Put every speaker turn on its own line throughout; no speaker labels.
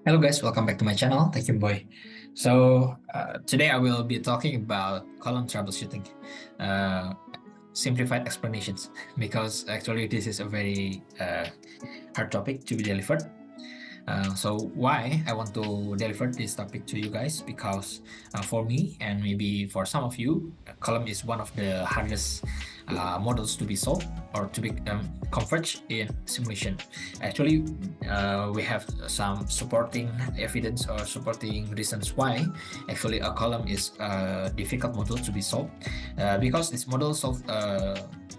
Hello guys, welcome back to my channel. Thank you, boy. So today I will be talking about column troubleshooting, uh, simplified explanations, because actually this is a very hard topic to be delivered. So why I want to deliver this topic to you guys, because for me and maybe for some of you, column is one of the hardest models to be solved or to be converged in simulation. Actually, we have some supporting evidence or supporting reasons why actually a column is a difficult model to be solved, because this model solves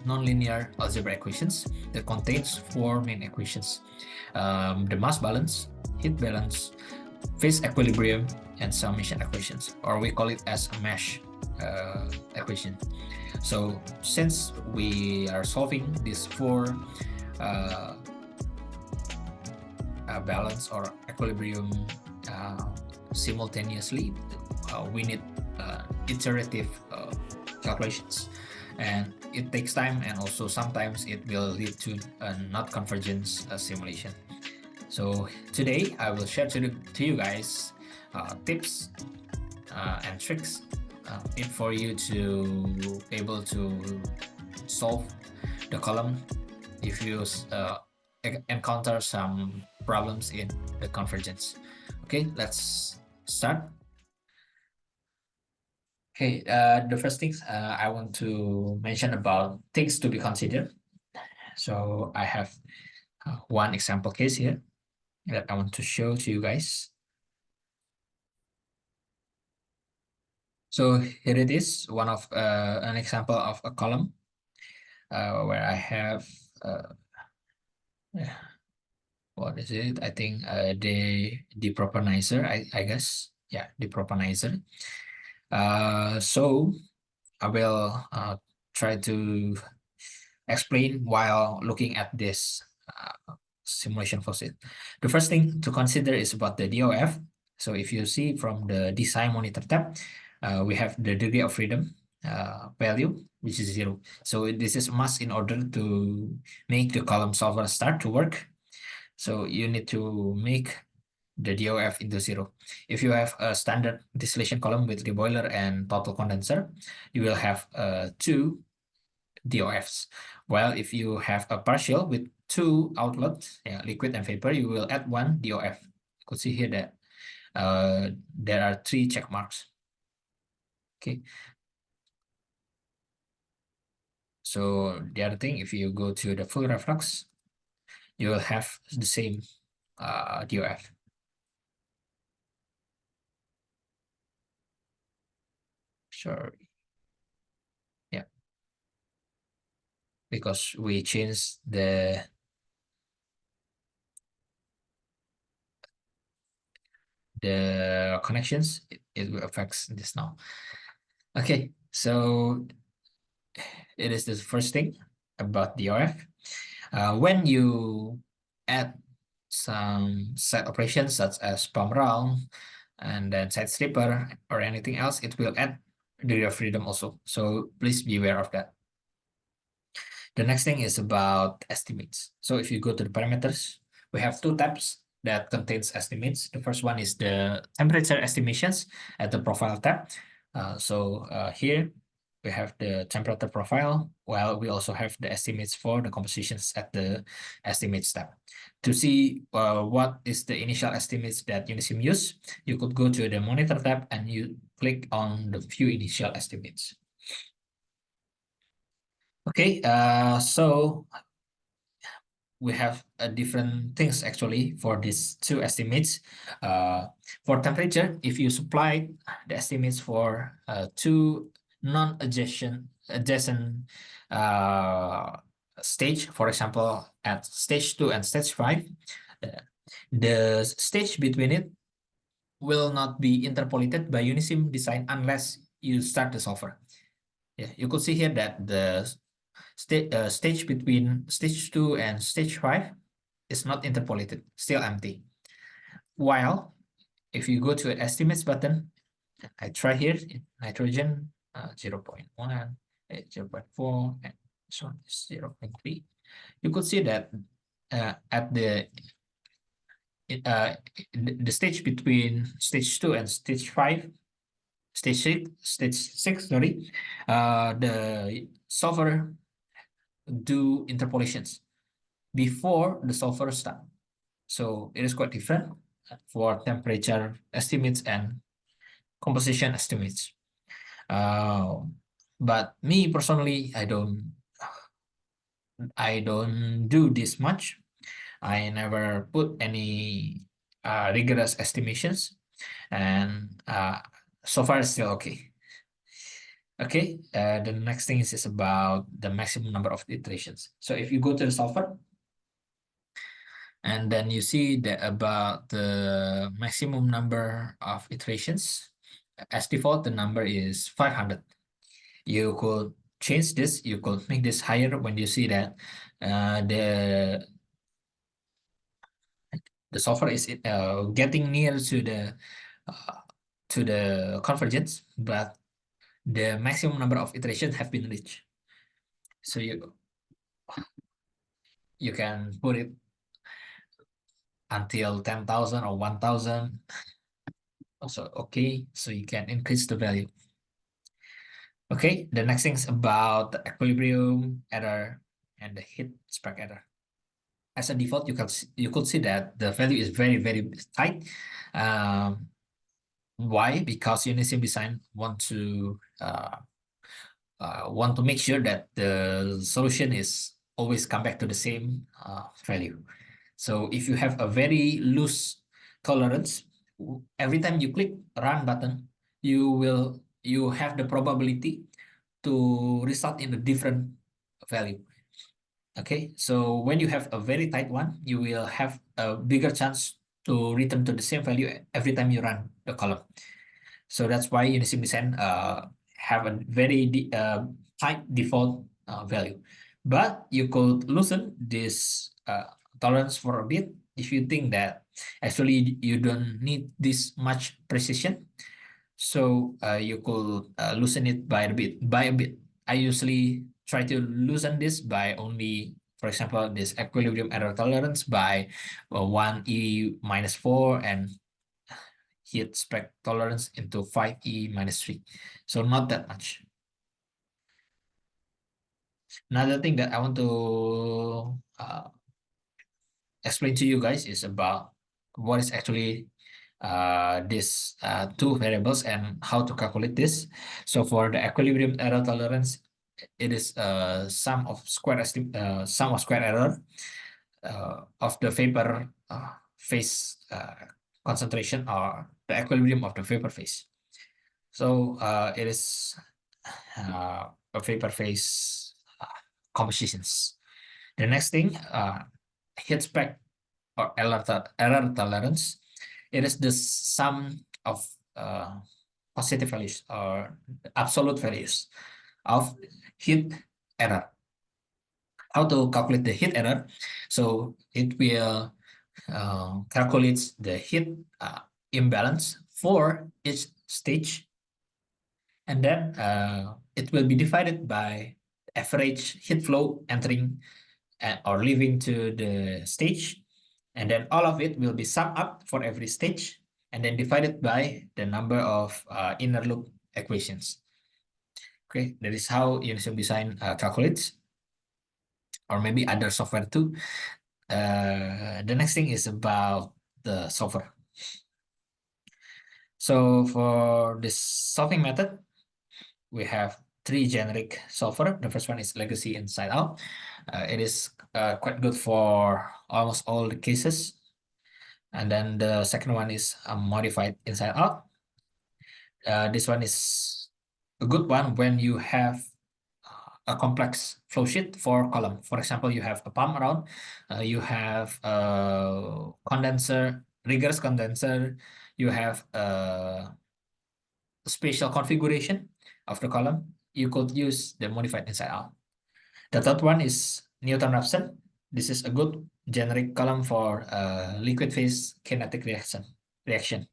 nonlinear algebra equations that contains four main equations: the mass balance, heat balance, phase equilibrium, and summation equations, or we call it as a mesh equation. So since we are solving these four uh, balance or equilibrium simultaneously, we need iterative calculations, and it takes time, and also sometimes it will lead to a not convergence simulation. So today I will share to you guys tips and tricks for you to able to solve the column if you encounter some problems in the convergence. Okay, let's start. Okay, the first things I want to mention about things to be considered. So I have one example case here that I want to show to you guys. So here it is, one of an example of a column where I have what is it? I think the proponizer, I guess. Yeah, the proponizer. So I will try to explain while looking at this simulation faucet. The first thing to consider is about the DOF. So if you see from the design monitor tab, we have the degree of freedom value, which is 0. So this is must in order to make the column solver start to work. So you need to make the DOF into 0. If you have a standard distillation column with the boiler and total condenser, you will have two DOFs. While if you have a partial with two outlets, yeah, liquid and vapor, you will add one DOF. You could see here that there are three check marks. Okay. So the other thing, if you go to the full reflux, you will have the same DOF. Sorry. Yeah, because we changed the connections, it will affects this now. Okay, so it is the first thing about DOF. When you add some set operations such as pump round and then side stripper or anything else, it will add degree of freedom also. So please be aware of that. The next thing is about estimates. So if you go to the parameters, we have two tabs that contains estimates. The first one is the temperature estimations at the profile tab. Here we have the temperature profile, while we also have the estimates for the compositions at the estimates tab. To see what is the initial estimates that UniSim use, you could go to the monitor tab and you click on the view initial estimates. Okay, so we have different things actually for these two estimates. For temperature, if you supply the estimates for two non-adjacent stage, for example, at stage 2 and stage 5, the stage between it will not be interpolated by UniSim design unless you start the solver. Yeah, you could see here that the stage between stage 2 and stage 5 is not interpolated, still empty. While if you go to an estimates button, I try here in nitrogen 0.1, 0.4, and so on, 0.3. You could see that at the the stage between stage 2 and stage 5, stage 6, sorry, the solver do interpolations before the solver start. So it is quite different for temperature estimates and composition estimates. But me personally, I don't do this much. I never put any rigorous estimations, and so far it's still okay. Okay, the next thing is about the maximum number of iterations. So if you go to the solver, and then you see that about the maximum number of iterations, as default, the number is 500. You could change this, you could make this higher when you see that the software is getting near to the convergence, but the maximum number of iterations have been reached. So you can put it until 10,000 or 1,000. Also, okay, so you can increase the value. Okay, the next thing is about the equilibrium error and the heat spark error. As a default, you could see that the value is very tight. Why? Because UniSim design want to make sure that the solution is always come back to the same value. So if you have a very loose tolerance, every time you click run button, you have the probability to result in a different value. Okay, so when you have a very tight one, you will have a bigger chance to return to the same value every time you run the column. So that's why UniSim design have a very tight default value. But you could loosen this tolerance for a bit if you think that actually you don't need this much precision. So you could loosen it by a bit. I usually try to loosen this by only, for example, this equilibrium error tolerance by 1E minus 4 and heat spark tolerance into 5E minus 3. So not that much. Another thing that I want to explain to you guys is about what is actually these two variables and how to calculate this. So for the equilibrium error tolerance, it is sum of square error of the vapor phase concentration or the equilibrium of the vapor phase. So it is a vapor phase compositions. The next thing, heat spark or error tolerance. It is the sum of positive values or absolute values of heat error. How to calculate the heat error? So it will calculate the heat imbalance for each stage, and then it will be divided by average heat flow entering or leaving to the stage, and then all of it will be summed up for every stage and then divided by the number of inner loop equations. Okay, that is how UniSim design calculates, or maybe other software too. The next thing is about the software. So for this solving method, we have three generic solver. The first one is legacy inside out. It is quite good for almost all the cases. And then the second one is a modified inside out. This one is a good one when you have a complex flow sheet for column. For example, you have a pump around, you have a condenser, rigorous condenser, you have a spatial configuration of the column. You could use the modified inside out. The third one is Newton-Raphson. This is a good generic column for liquid phase kinetic reaction.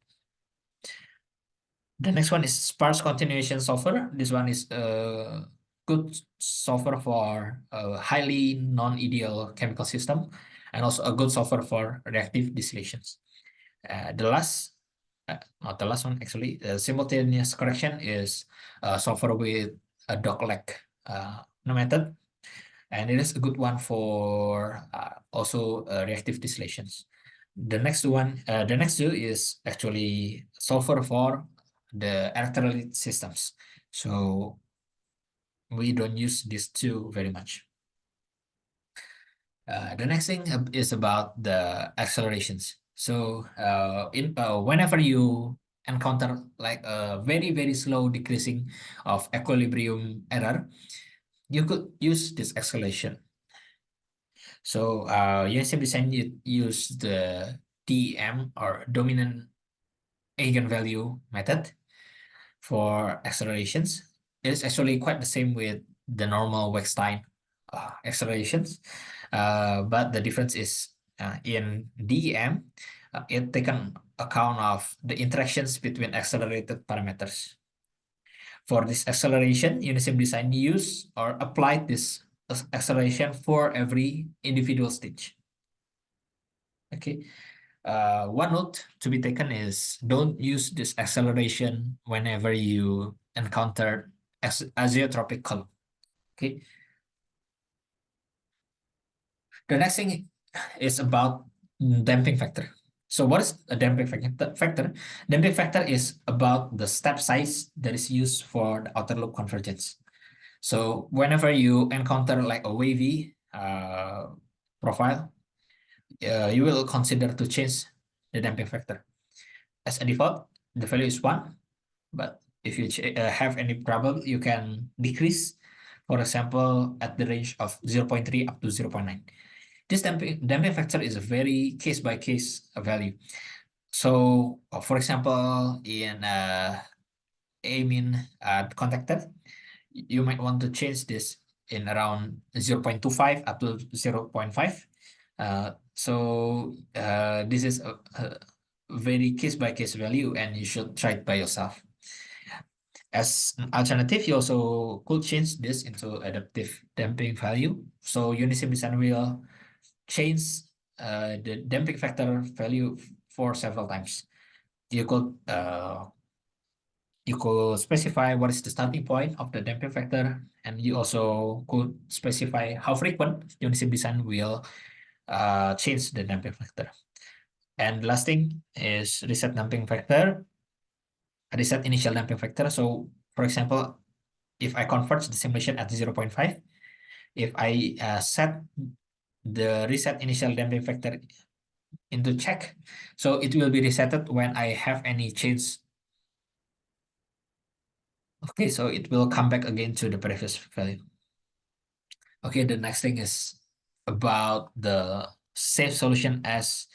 The next one is sparse continuation solver. This one is a good solver for a highly non-ideal chemical system. and also a good solver for reactive distillation. The last, not the last one actually, simultaneous correction is solver with a dog-leg method, and it is a good one for also reactive distillations. The next two is actually solver for the electrolyte systems. So we don't use these two very much. The next thing is about the accelerations. So whenever you encounter like a very slow decreasing of equilibrium error, you could use this acceleration. So UniSim design use the DEM or dominant eigenvalue method for accelerations. It is actually quite the same with the normal Weckstein accelerations, but the difference is in DEM, it taken account of the interactions between accelerated parameters. For this acceleration, UniSim design use or applied this acceleration for every individual stage. Okay. One note to be taken is don't use this acceleration whenever you encounter azeotropic column. Okay. The next thing is about damping factor. So what is a damping factor? Damping factor is about the step size that is used for the outer loop convergence. So whenever you encounter like a wavy profile, you will consider to change the damping factor. As a default, the value is 1, but if you have any trouble, you can decrease, for example, at the range of 0.3 up to 0.9. This damping factor is a very case-by-case value. So, for example, in amine contactor, you might want to change this in around 0.25 up to 0.5. This is a very case-by-case value, and you should try it by yourself. As an alternative, you also could change this into adaptive damping value. So UniSim design will change the damping factor value for several times. You could specify what is the starting point of the damping factor, and you also could specify how frequent UniSim design will change the damping factor. And last thing is reset damping factor, reset initial damping factor. So for example, if I convert the simulation at 0.5, if I set the reset initial damping factor into check, so it will be resetted when I have any change. Okay, so it will come back again to the previous value. Okay, the next thing is about the safe solution as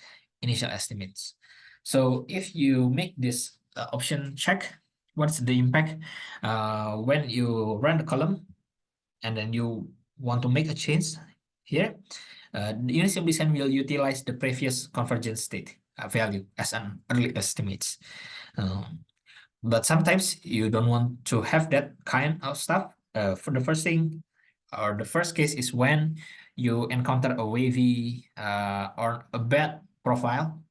initial estimates. So if you make this option check, what's the impact when you run the column and then you want to make a change here? The UniSim design will utilize the previous convergence state value as an early estimate. But sometimes you don't want to have that kind of stuff. For the first thing, or the first case is when you encounter a wavy or a bad profile,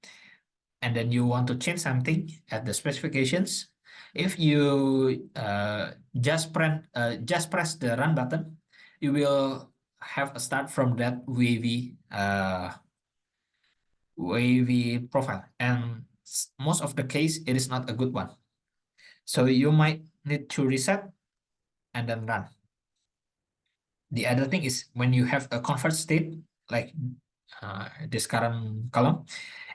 and then you want to change something at the specifications. If you just press the run button, you will have a start from that wavy profile, and most of the case it is not a good one. So you might need to reset and then run. The other thing is when you have a convert state like this current column,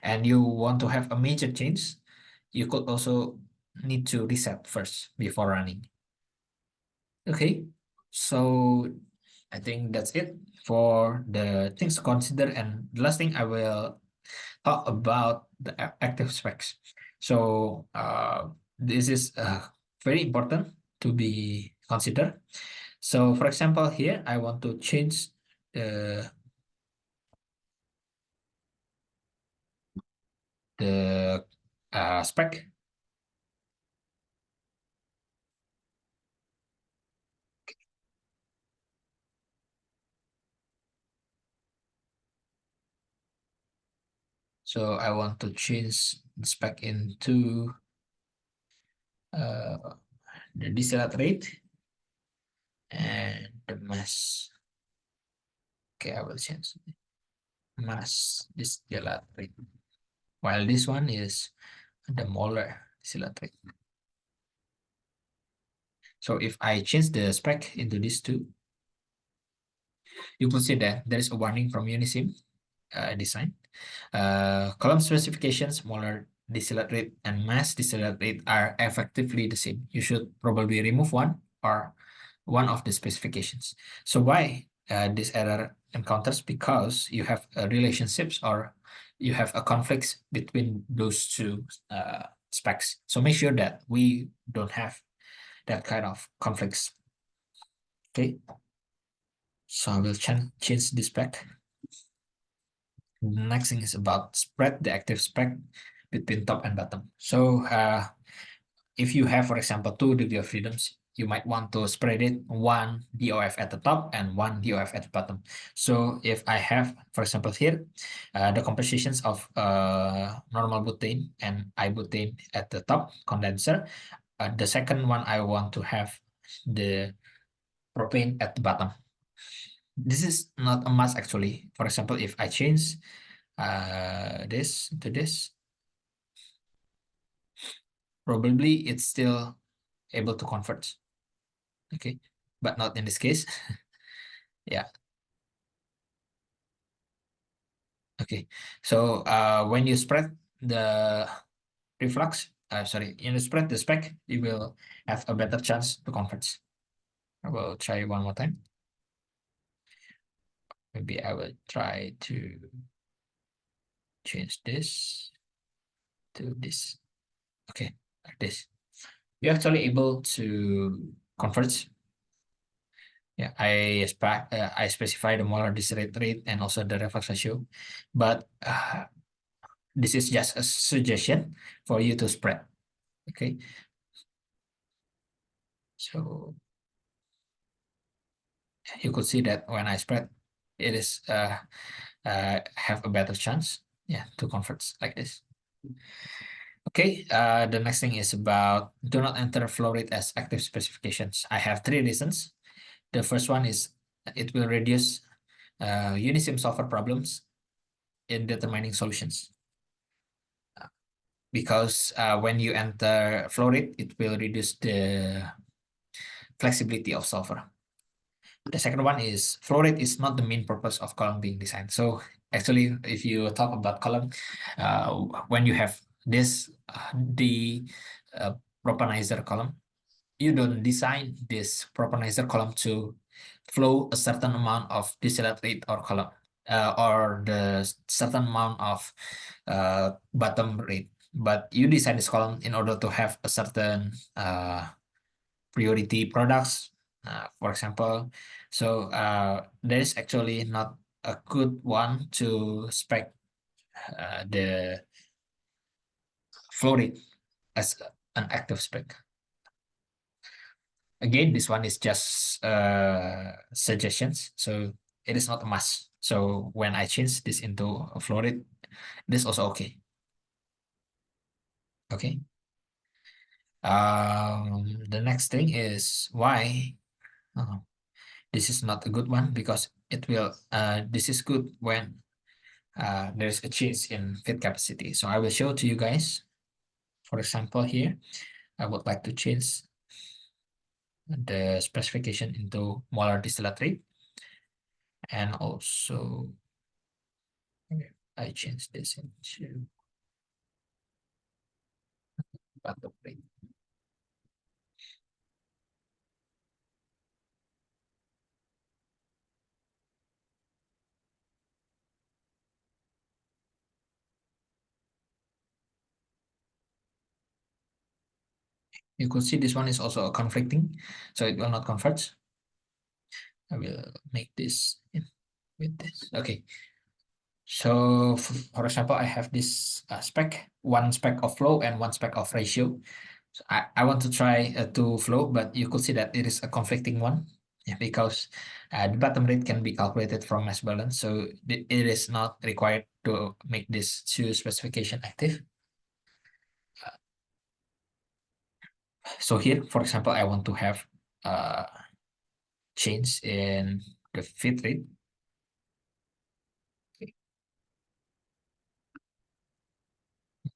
and you want to have a major change, you could also need to reset first before running. Okay, so I think that's it for the things to consider. And the last thing I will talk about the active specs. So this is very important to be considered. So for example, here I want to change the spec. So I want to change the spec into the distillate rate and the mass. Okay, I will change mass distillate rate. While this one is the molar distillate rate. So if I change the spec into these two, you will see that there is a warning from UniSim design. Column specifications, molar distillate rate, and mass distillate rate are effectively the same. You should probably remove one or one of the specifications. So why this error encounters? Because you have relationships or you have a conflict between those two specs. So make sure that we don't have that kind of conflicts. Okay. So I will change this spec. Next thing is about spread the active spec between top and bottom. So if you have, for example, 2 degrees of freedoms, you might want to spread it one DOF at the top and one DOF at the bottom. So if I have, for example, here, the compositions of normal butane and ibutane at the top condenser, the second one I want to have the propane at the bottom. This is not a must actually. For example, if I change this to this, probably it's still able to convert. Okay, but not in this case. Yeah. Okay. So when you spread the reflux, sorry, when you spread the spec, you will have a better chance to convert. I will try one more time. Maybe I will try to change this to this. Okay, like this. You're actually able to convert. Yeah, I specify the molar distillate rate and also the reflux ratio, but this is just a suggestion for you to spread. Okay, so you could see that when I spread, it is have a better chance, yeah, to convert like this. Okay, the next thing is about do not enter flow rate as active specifications. I have 3 reasons. The first one is it will reduce UniSim solver problems in determining solutions. Because when you enter flow rate, it will reduce the flexibility of solver. The second one is flow rate is not the main purpose of column being designed. So actually, if you talk about column, when you have this, the propanizer column, you don't design this propanizer column to flow a certain amount of distillate rate or column or the certain amount of bottom rate, but you design this column in order to have a certain priority products, for example. So there is actually not a good one to spec the flow rate as an active spec. Again, this one is just suggestions, so it is not a must. So when I change this into a flow rate, this also okay. Okay. The next thing is why this is not a good one, because it will this is good when there's a change in feed capacity. So I will show to you guys. For example, here I would like to change the specification into molar distillate rate, and also I change this into bottom rate. You could see this one is also a conflicting, so it will not converge. I will make this with this. Okay. So for example, I have this spec, one spec of flow and one spec of ratio. So I want to try to flow, but you could see that it is a conflicting one. Yeah, because the bottom rate can be calculated from mass balance, so it is not required to make this two specification active. So here, for example, I want to have change in the feed rate. Okay,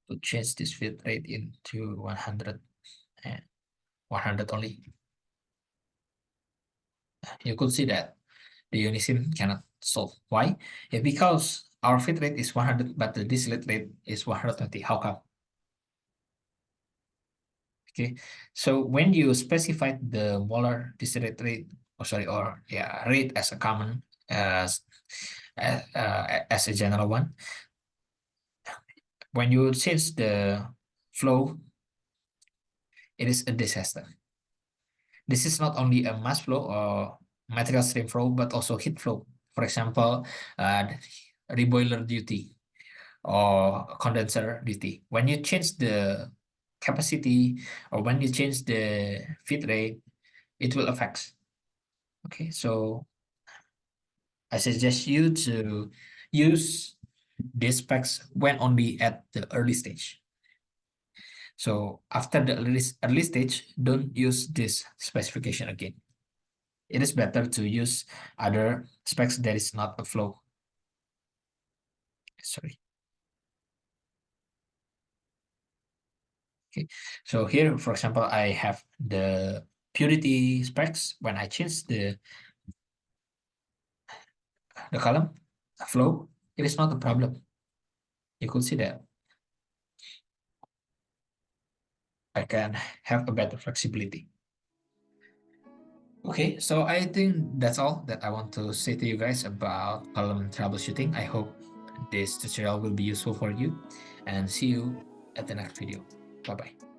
to change this feed rate into 100 and 100 only. You could see that the UniSim cannot solve. Why? Yeah, because our feed rate is 100, but the distillate rate is 120. How come? Okay, so when you specify the molar distillate rate, or sorry, or yeah, rate as a common as a general one, when you change the flow, it is a disaster. This is not only a mass flow or material stream flow, but also heat flow. For example, reboiler duty or condenser duty. When you change the capacity or when you change the feed rate, it will affect. Okay, so I suggest you to use these specs when only at the early stage. So after the early stage, don't use this specification again. It is better to use other specs that is not a flow. Sorry. Okay. So here, for example, I have the purity specs. When I change the column flow, it is not a problem. You could see that I can have a better flexibility. Okay, so I think that's all that I want to say to you guys about column troubleshooting. I hope this tutorial will be useful for you and see you at the next video. Bye bye.